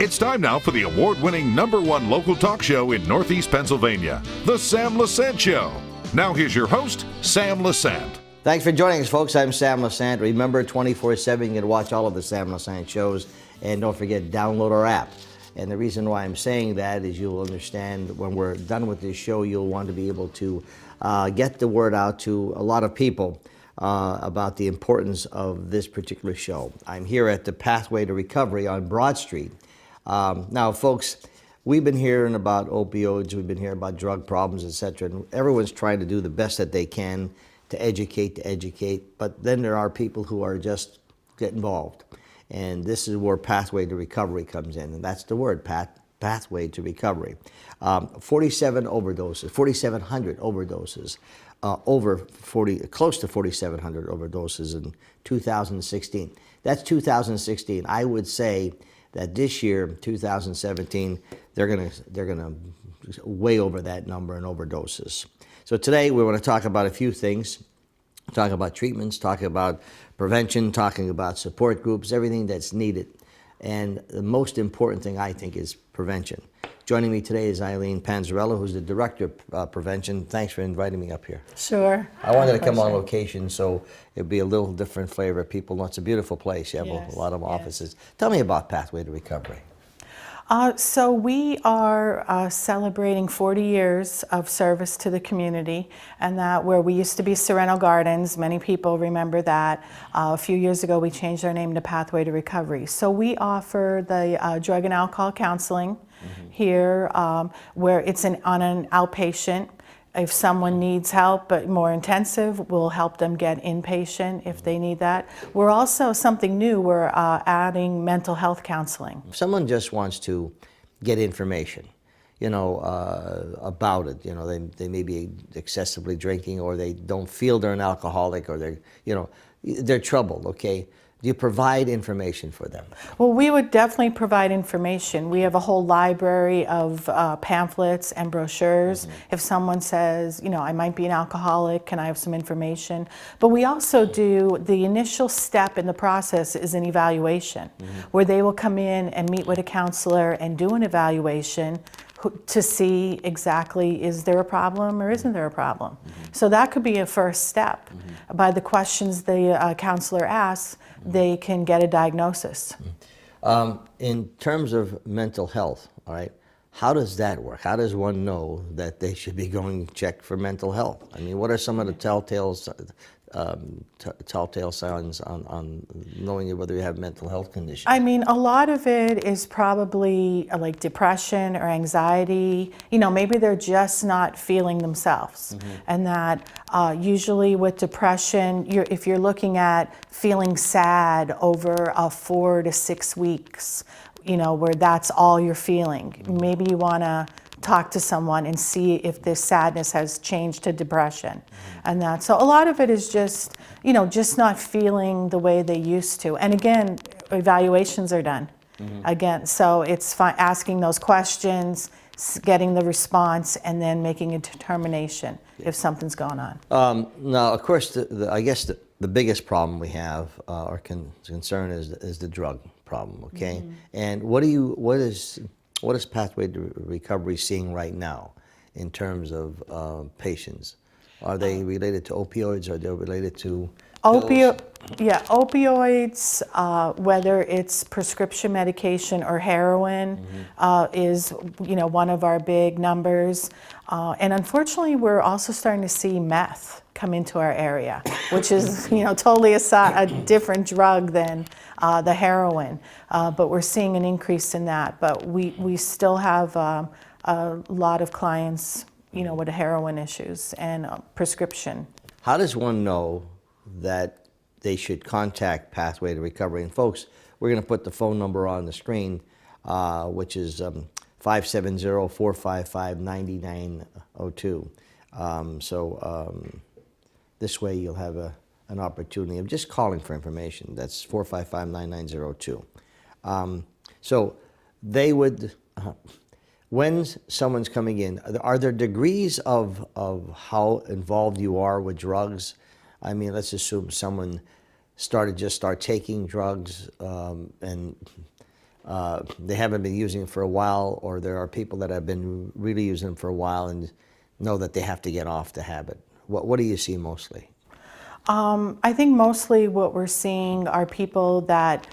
It's time now for the award-winning #1 local talk show in Northeast Pennsylvania, The Sam Lesante Show. Now here's your host, Sam Lesante. Thanks for joining us, folks. I'm Sam Lesante. Remember, 24/7, you can watch all of the Sam Lesante shows. And don't forget, download our app. And the reason why I'm saying that is you'll understand when we're done with this show, you'll want to be able to get the word out to a lot of people about the importance of this particular show. I'm here at the Pathway to Recovery on Broad Street. Now, folks, we've been hearing about opioids, we've been hearing about drug problems, etc. And everyone's trying to do the best that they can to educate. But then there are people who are just get involved. And this is where Pathway to Recovery comes in. And that's the word, Pathway to Recovery. 4,700 overdoses, close to 4,700 overdoses in 2016. That's 2016. I would say that this year, 2017, they're gonna way over that number in overdoses. So today we want to talk about a few things. Talk about treatments, talking about prevention, talking about support groups, everything that's needed. And the most important thing, I think, is prevention. Joining me today is Eileen Panzarella, who's the Director of Prevention. Thanks for inviting me up here. Sure. I wanted to come on location, so it'd be a little different flavor. People know it's a beautiful place. You have a lot of offices. Tell me about Pathway to Recovery. So we are celebrating 40 years of service to the community, and that where we used to be Sereno Gardens, many people remember that. A few years ago we changed our name to Pathway to Recovery. So we offer the drug and alcohol counseling here, where it's on an outpatient. If someone needs help, but more intensive, we'll help them get inpatient if they need that. We're also, something new, we're adding mental health counseling. If someone just wants to get information, about it, they may be excessively drinking, or they don't feel they're an alcoholic, or they're troubled, okay? Do you provide information for them? Well, we would definitely provide information. We have a whole library of pamphlets and brochures. If someone says, I might be an alcoholic, can I have some information? But we also do, the initial step in the process is an evaluation, where they will come in and meet with a counselor and do an evaluation to see exactly, is there a problem or isn't there a problem? So that could be a first step. By the questions the counselor asks, they can get a diagnosis. In terms of mental health, all right, how does that work? How does one know that they should be going to check for mental health? I mean, what are some of the telltale signs on knowing whether you have mental health conditions? I mean, a lot of it is probably like depression or anxiety. Maybe they're just not feeling themselves. And that usually with depression, if you're looking at feeling sad over 4 to 6 weeks, where that's all you're feeling, maybe you want to talk to someone and see if this sadness has changed to depression. And that, so a lot of it is just, just not feeling the way they used to. And again, evaluations are done. Again, so it's asking those questions, getting the response, and then making a determination if something's going on. Now, of course, I guess the biggest problem we have, or concern, is the drug problem, okay? And what is Pathway to Recovery seeing right now in terms of patients? Are they related to opioids? Are they related to pills? Opioids, whether it's prescription medication or heroin, is one of our big numbers. And unfortunately, we're also starting to see meth come into our area, which is totally a different drug than the heroin. But we're seeing an increase in that. But we still have a lot of clients, with heroin issues and prescription. How does one know that they should contact Pathway to Recovery? And folks, we're going to put the phone number on the screen, which is 570-455-9902. This way you'll have an opportunity of just calling for information. That's 455-9902. So they would, when someone's coming in, are there degrees of how involved you are with drugs? I mean, let's assume someone start taking drugs, and they haven't been using it for a while, or there are people that have been really using them for a while and know that they have to get off the habit? What do you see mostly? I think mostly what we're seeing are people that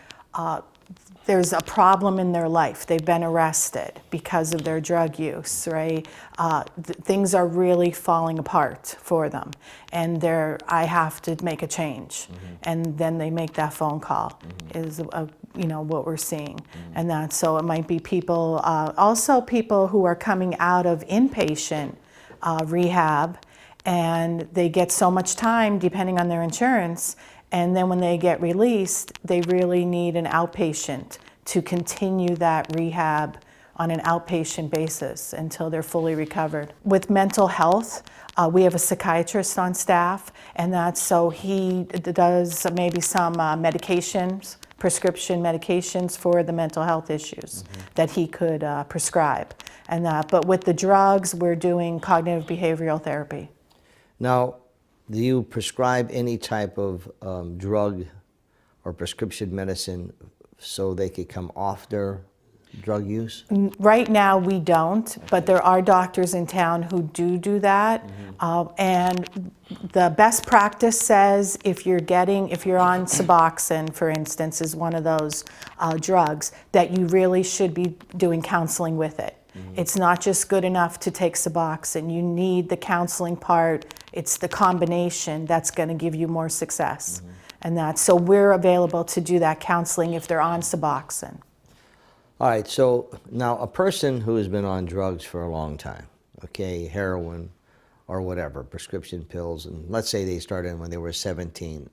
there's a problem in their life. They've been arrested because of their drug use, right? Things are really falling apart for them, and I have to make a change. And then they make that phone call, is what we're seeing. And that's, so it might be people, also people who are coming out of inpatient rehab, and they get so much time depending on their insurance, and then when they get released, they really need an outpatient to continue that rehab on an outpatient basis until they're fully recovered. With mental health, we have a psychiatrist on staff, and that's so he does maybe some medications, prescription medications for the mental health issues that he could prescribe. And but with the drugs, we're doing cognitive behavioral therapy. Now, do you prescribe any type of drug or prescription medicine so they could come off their drug use? Right now we don't, but there are doctors in town who do that. And the best practice says if you're on Suboxone, for instance, is one of those drugs, that you really should be doing counseling with it. It's not just good enough to take Suboxone. You need the counseling part. It's the combination that's going to give you more success. And so we're available to do that counseling if they're on Suboxone. All right, so now a person who has been on drugs for a long time, okay, heroin or whatever, prescription pills, and let's say they started when they were 17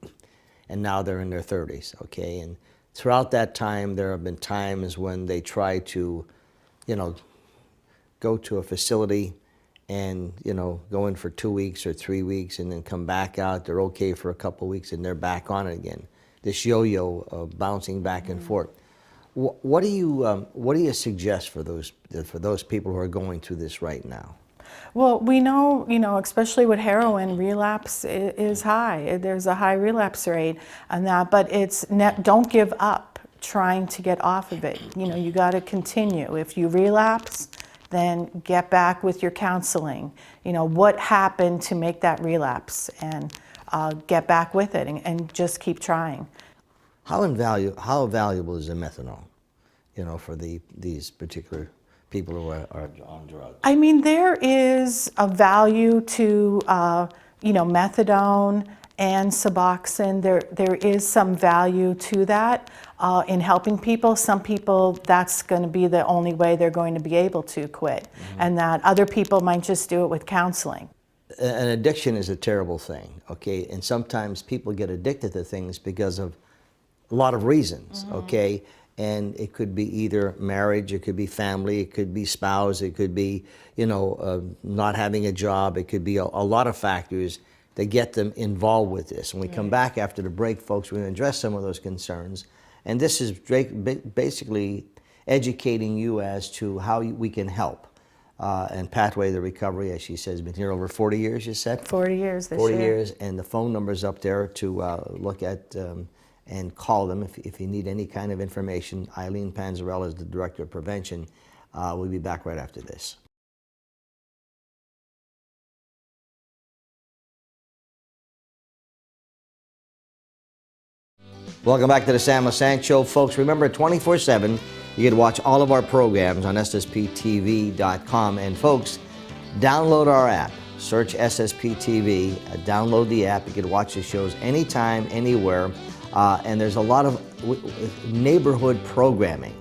and now they're in their 30s, okay, and throughout that time there have been times when they try to, go to a facility and, go in for 2 weeks or 3 weeks and then come back out. They're okay for a couple of weeks and they're back on it again. This yo-yo of bouncing back and forth. What do you suggest for those people who are going through this right now? Well, we know, especially with heroin, relapse is high. There's a high relapse rate on that, but don't give up trying to get off of it. You got to continue. If you relapse, then get back with your counseling. What happened to make that relapse, and get back with it and just keep trying. How valuable is the methadone, for these particular people who are on drugs? I mean, there is a value to, methadone and Suboxone. There is some value to that in helping people. Some people, that's going to be the only way they're going to be able to quit. And that other people might just do it with counseling. An addiction is a terrible thing, okay? And sometimes people get addicted to things because of a lot of reasons, okay? And it could be either marriage, it could be family, it could be spouse, it could be, not having a job. It could be a lot of factors that get them involved with this. When we come back after the break, folks, we're going to address some of those concerns. And this is basically educating you as to how we can help. And Pathway to Recovery, as she says, has been here over 40 years, you said? 40 years this 40 year. years, and the phone number's up there to look at and call them if you need any kind of information. Eileen Panzarella is the Director of Prevention. We'll be back right after this. Welcome back to the Sam Lesante Show, folks. Remember, 24/7, you can watch all of our programs on ssptv.com. And folks, download our app. Search SSP TV, download the app. You can watch the shows anytime, anywhere. And there's a lot of neighborhood programming,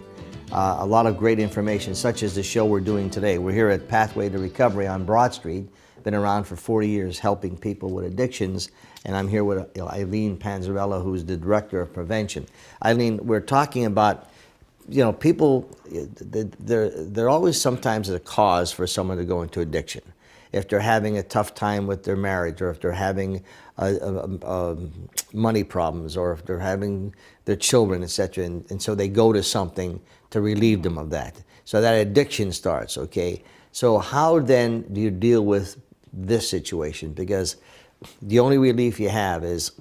a lot of great information, such as the show we're doing today. We're here at Pathway to Recovery on Broad Street. Been around for 40 years helping people with addictions. And I'm here with Eileen Panzarella, who's the Director of Prevention. Eileen, we're talking about, people, they're always sometimes a cause for someone to go into addiction. If they're having a tough time with their marriage, or if they're having money problems, or if they're having their children, etc. And so they go to something to relieve them of that. So that addiction starts, okay? So how then do you deal with this situation? Because the only relief you have is,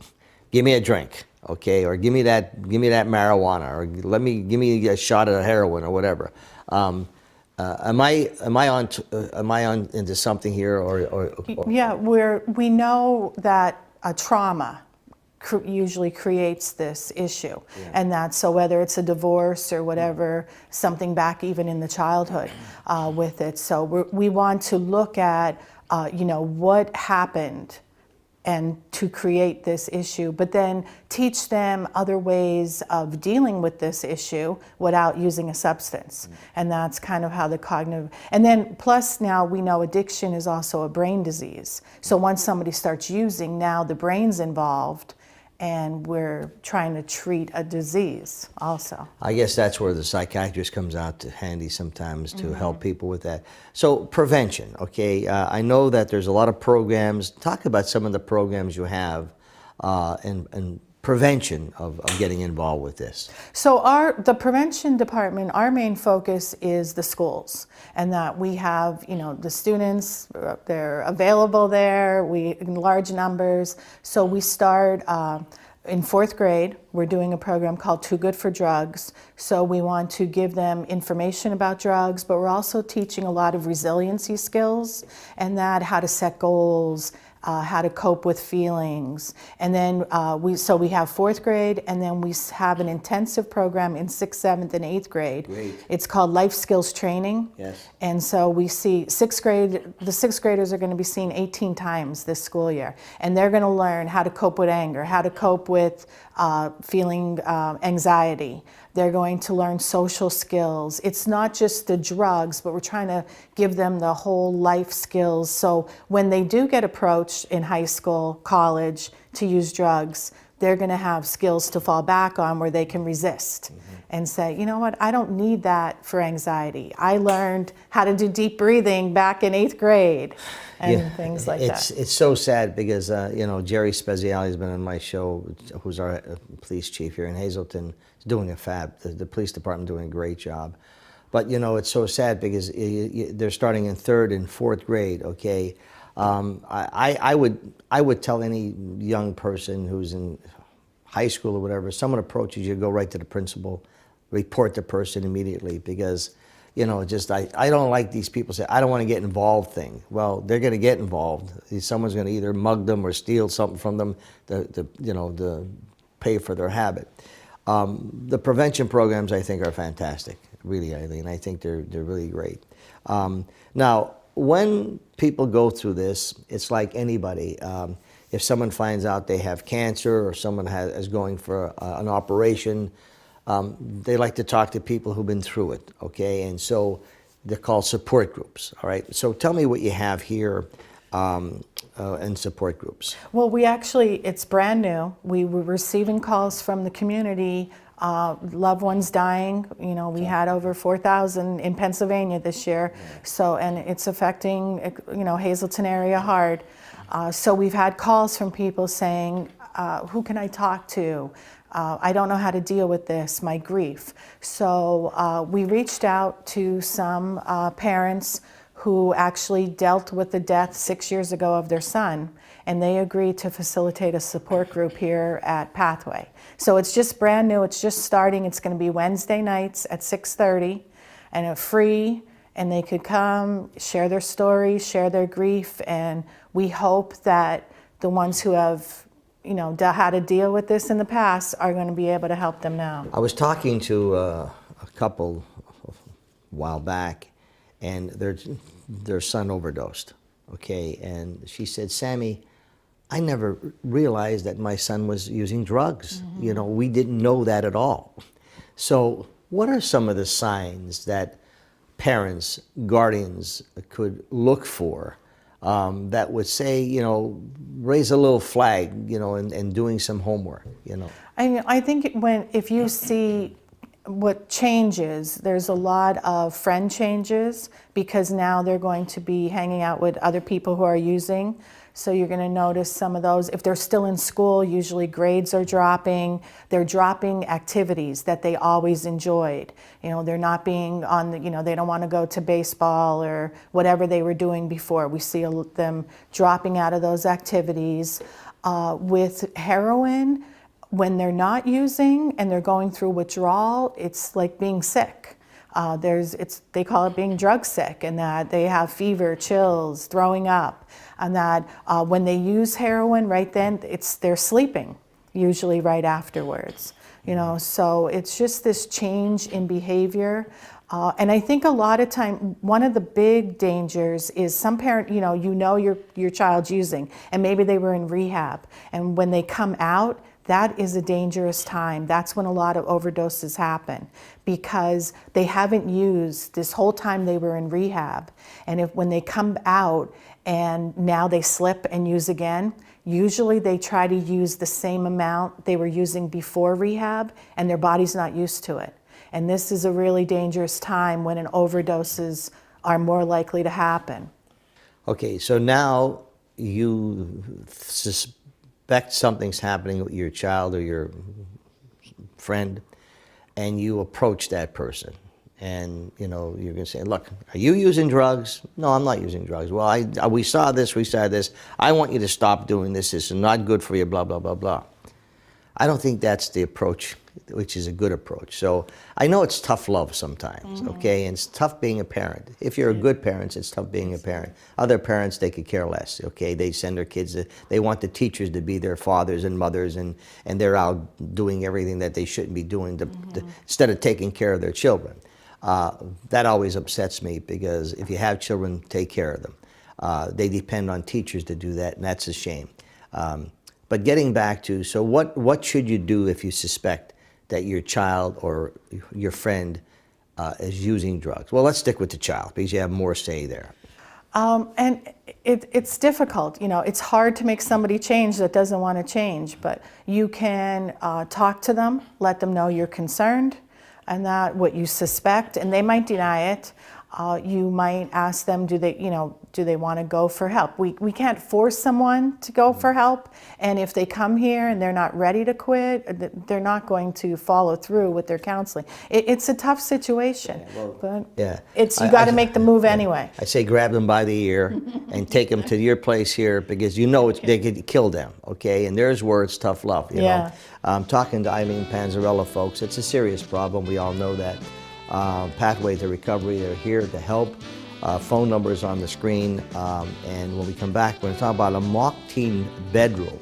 give me a drink. okay, or give me that marijuana, or give me a shot of heroin or whatever. Am I on into something here, or Yeah, we know that a trauma usually creates this issue, and that's so whether it's a divorce or whatever, something back even in the childhood with it. So we want to look at what happened and to create this issue, but then teach them other ways of dealing with this issue without using a substance. And that's kind of how the cognitive, and then plus now we know addiction is also a brain disease. So once somebody starts using, now the brain's involved, and we're trying to treat a disease also. I guess that's where the psychiatrist comes out to handy sometimes to help people with that. So prevention, okay? I know that there's a lot of programs. Talk about some of the programs you have and prevention of getting involved with this. So the prevention department, our main focus is the schools, and that we have, the students, they're available there, in large numbers. So we start in 4th grade, we're doing a program called Too Good for Drugs. So we want to give them information about drugs, but we're also teaching a lot of resiliency skills, and that how to set goals, how to cope with feelings. And then we have 4th grade, and then we have an intensive program in 6th, 7th, and 8th grade. Great. It's called Life Skills Training. Yes. And so we see the 6th graders are going to be seen 18 times this school year. And they're going to learn how to cope with anger, how to cope with feeling anxiety. They're going to learn social skills. It's not just the drugs, but we're trying to give them the whole life skills. So when they do get approached in high school, college to use drugs, they're going to have skills to fall back on where they can resist and say, you know what, I don't need that for anxiety. I learned how to do deep breathing back in 8th grade and things like that. It's so sad because, Jerry Speziale has been on my show, who's our police chief here in Hazleton. He's doing the police department doing a great job. But, it's so sad because they're starting in 3rd and 4th grade, okay? I would tell any young person who's in high school or whatever, someone approaches you, go right to the principal, report the person immediately, because I don't like these people say, I don't want to get involved thing. Well, they're going to get involved. Someone's going to either mug them or steal something from them to pay for their habit. The prevention programs, I think, are fantastic, really, Eileen. I think they're really great. Now, when people go through this, it's like anybody. If someone finds out they have cancer or someone is going for an operation, they like to talk to people who've been through it, okay? And so they're called support groups, all right? So tell me what you have here in support groups. Well, it's brand new. We were receiving calls from the community, loved ones dying. We had over 4,000 in Pennsylvania this year. So, and it's affecting, Hazleton area hard. So we've had calls from people saying, who can I talk to? I don't know how to deal with this, my grief. So we reached out to some parents who actually dealt with the death 6 years ago of their son, and they agreed to facilitate a support group here at Pathway. So it's just brand new, it's just starting. It's going to be Wednesday nights at 6:30, and it's free, and they could come, share their stories, share their grief, and we hope that the ones who have how to deal with this in the past are going to be able to help them now. I was talking to a couple a while back, and their son overdosed, okay? And she said, Sammy, I never realized that my son was using drugs. We didn't know that at all. So what are some of the signs that parents, guardians could look for that would say, raise a little flag, and doing some homework, I think if you see what changes, there's a lot of friend changes, because now they're going to be hanging out with other people who are using. So you're going to notice some of those. If they're still in school, usually grades are dropping. They're dropping activities that they always enjoyed. They're not being on they don't want to go to baseball or whatever they were doing before. We see them dropping out of those activities. With heroin, when they're not using and they're going through withdrawal, it's like being sick. They call it being drug sick, and that they have fever, chills, throwing up, and that when they use heroin, right then they're sleeping, usually right afterwards. So it's just this change in behavior. And I think a lot of time, one of the big dangers is some parent, your child's using, and maybe they were in rehab, and when they come out, that is a dangerous time. That's when a lot of overdoses happen, because they haven't used this whole time they were in rehab. And when they come out and now they slip and use again, usually they try to use the same amount they were using before rehab, and their body's not used to it. And this is a really dangerous time when an overdoses are more likely to happen. Okay, so now you suspect something's happening with your child or your friend, and you approach that person. And you're going to say, look, are you using drugs? No, I'm not using drugs. Well, we saw this, I want you to stop doing this. This is not good for you, blah, blah, blah, blah. I don't think that's the approach, which is a good approach. So I know it's tough love sometimes, okay? And it's tough being a parent. If you're a good parent, it's tough being a parent. Other parents, they could care less, okay? They send their kids, they want the teachers to be their fathers and mothers, and they're out doing everything that they shouldn't be doing instead of taking care of their children. That always upsets me, because if you have children, take care of them. They depend on teachers to do that, and that's a shame. But getting back to, so what should you do if you suspect that your child or your friend is using drugs? Well, let's stick with the child, because you have more say there. And it's difficult. It's hard to make somebody change that doesn't want to change, but you can talk to them, let them know you're concerned and that what you suspect, and they might deny it. You might ask them, do they want to go for help? We can't force someone to go for help, and if they come here and they're not ready to quit, they're not going to follow through with their counseling. It's a tough situation, but you got to make the move anyway. I say grab them by the ear and take them to your place here, because they could kill them, okay? And there's where it's tough love, you know? I'm talking to Eileen Panzarella, folks. It's a serious problem. We all know that. Pathway to Recovery, they're here to help. Phone numbers on the screen. And when we come back, we're going to talk about a mock teen bedroom,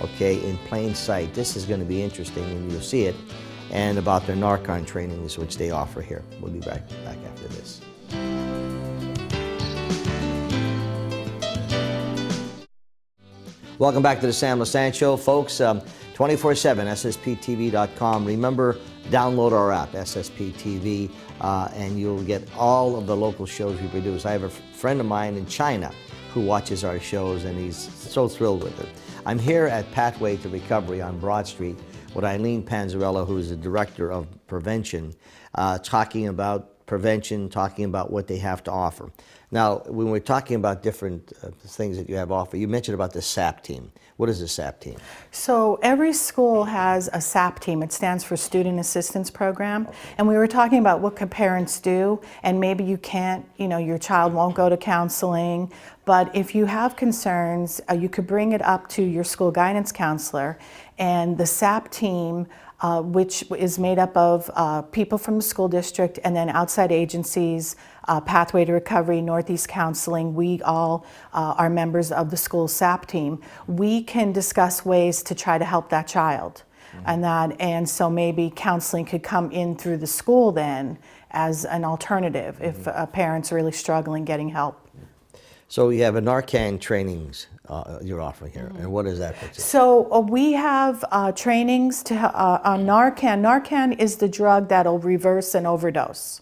okay, in plain sight. This is going to be interesting, and you'll see it. And about their Narcan trainings, which they offer here. We'll be back after this. Welcome back to the Sam Lesante Show, folks. 24/7, ssptv.com. Remember, download our app, SSPTV, and you'll get all of the local shows we produce. I have a friend of mine in China who watches our shows, and he's so thrilled with it. I'm here at Pathway to Recovery on Broad Street with Eileen Panzarella, who is the Director of Prevention, talking about prevention, talking about what they have to offer. Now, when we're talking about different things that you have to offer, you mentioned about the SAP team. What is the SAP team? So every school has a SAP team. It stands for Student Assistance Program. Okay. And we were talking about what can parents do, and maybe you can't, your child won't go to counseling, but if you have concerns, you could bring it up to your school guidance counselor, and the SAP team, which is made up of people from the school district and then outside agencies, Pathway to Recovery, Northeast Counseling, we all are members of the school SAP team. We can discuss ways to try to help that child. Mm-hmm. and so maybe counseling could come in through the school then as an alternative if a parent's really struggling getting help. So you have a Narcan trainings you're offering here, and what is that? So we have trainings on Narcan. Narcan is the drug that'll reverse an overdose.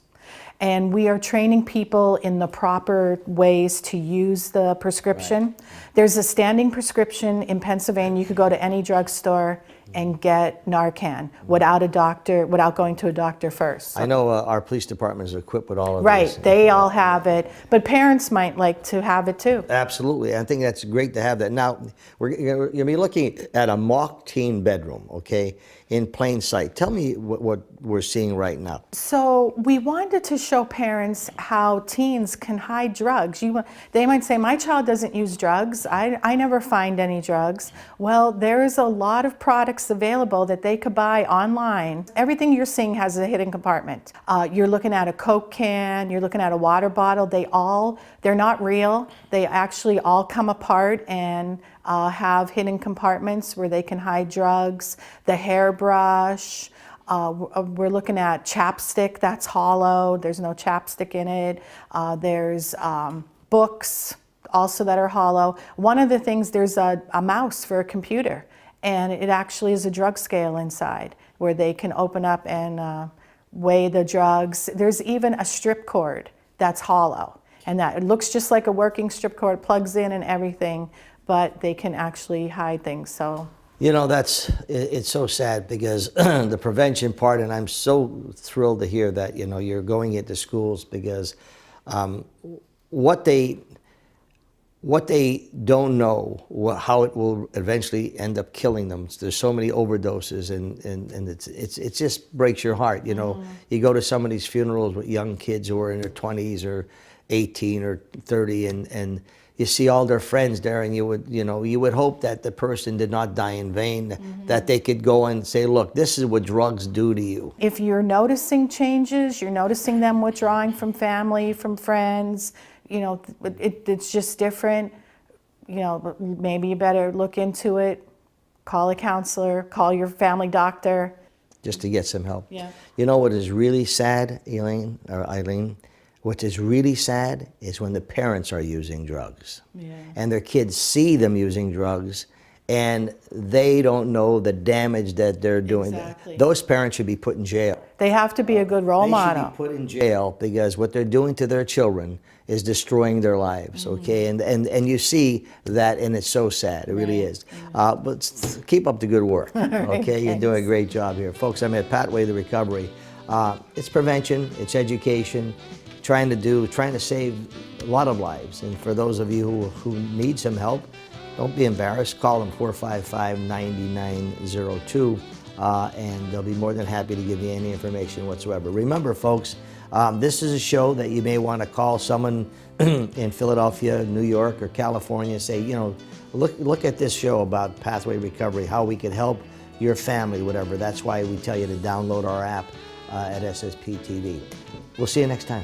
And we are training people in the proper ways to use the prescription. Right. There's a standing prescription in Pennsylvania. You could go to any drugstore and get Narcan without a doctor, without going to a doctor first. I know our police department is equipped with all of this. Right, they all have it, but parents might like to have it too. Absolutely, I think that's great to have that. Now, you're going to be looking at a mock teen bedroom, okay? in plain sight. Tell me what we're seeing right now. So we wanted to show parents how teens can hide drugs. They might say, my child doesn't use drugs. I never find any drugs. Well, there's a lot of products available that they could buy online. Everything you're seeing has a hidden compartment. You're looking at a Coke can, you're looking at a water bottle. They're not real. They actually all come apart and have hidden compartments where they can hide drugs. The hairbrush. We're looking at chapstick that's hollow. There's no chapstick in it. There's books also that are hollow. One of the things, there's a mouse for a computer, and it actually is a drug scale inside where they can open up and weigh the drugs. There's even a strip cord that's hollow, and that it looks just like a working strip cord, plugs in and everything, but they can actually hide things. So. You know, it's so sad because the prevention part, and I'm so thrilled to hear that, you know, you're going into schools, because what they don't know, how it will eventually end up killing them. There's so many overdoses, and it just breaks your heart. You know, you go to some of these funerals with young kids who are in their 20s or 18 or 30, and you see all their friends there, and you would hope that the person did not die in vain, that they could go and say, look, this is what drugs do to you. If you're noticing changes, you're noticing them withdrawing from family, from friends, you know, it's just different, you know, maybe you better look into it, call a counselor, call your family doctor. Just to get some help. Yeah. You know what is really sad, Eileen? What is really sad is when the parents are using drugs, and their kids see them using drugs, and they don't know the damage that they're doing. Exactly. Those parents should be put in jail. They have to be a good role model. They should be put in jail, because what they're doing to their children is destroying their lives, okay? And you see that, and it's so sad. It really is. But keep up the good work, okay? You're doing a great job here. Folks, I'm at Pathway to Recovery. It's prevention, it's education, trying to save a lot of lives. And for those of you who need some help, don't be embarrassed. Call them 455-9902, and they'll be more than happy to give you any information whatsoever. Remember, folks, this is a show that you may want to call someone in Philadelphia, New York, or California and say, you know, look at this show about Pathway Recovery, how we can help your family, whatever. That's why we tell you to download our app at SSP TV. We'll see you next time.